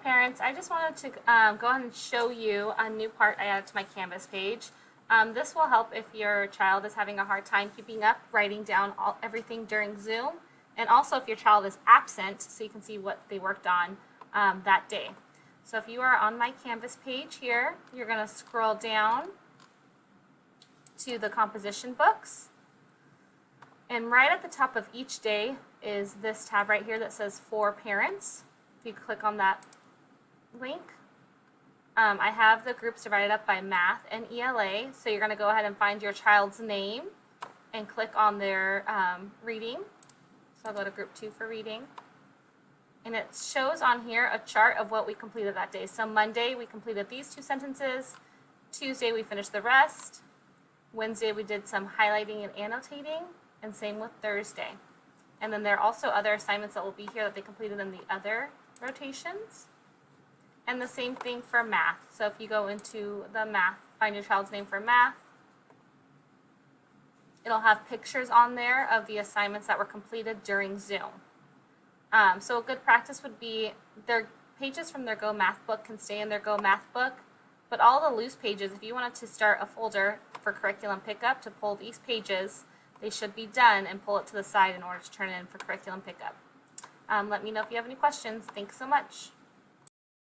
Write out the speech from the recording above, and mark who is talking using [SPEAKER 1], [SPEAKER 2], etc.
[SPEAKER 1] parents, I just wanted to go ahead and show you a new part I added to my Canvas page. This will help if your child is having a hard time keeping up, writing down everything during Zoom, and also if your child is absent, so you can see what they worked on that day. So if you are on my Canvas page here, you're going to scroll down to the composition books. And right at the top of each day is this tab right here that says For Parents. If you click on that link, I have the groups divided up by math and ELA. So you're going to go ahead and find your child's name and click on their reading. So I'll go to group 2 for reading. And it shows on here a chart of what we completed that day. So Monday we completed these 2 sentences. Tuesday we finished the rest. Wednesday we did some highlighting and annotating, and same with Thursday. And then there are also other assignments that will be here that they completed in the other rotations. And the same thing for math. So if you go into the math, find your child's name for math, it'll have pictures on there of the assignments that were completed during Zoom. So a good practice would be their pages from their Go Math book can stay in their Go Math book, but all the loose pages, if you wanted to start a folder for curriculum pickup to pull these pages, they should be done and pull it to the side in order to turn it in for curriculum pickup. Let me know if you have any questions. Thanks so much.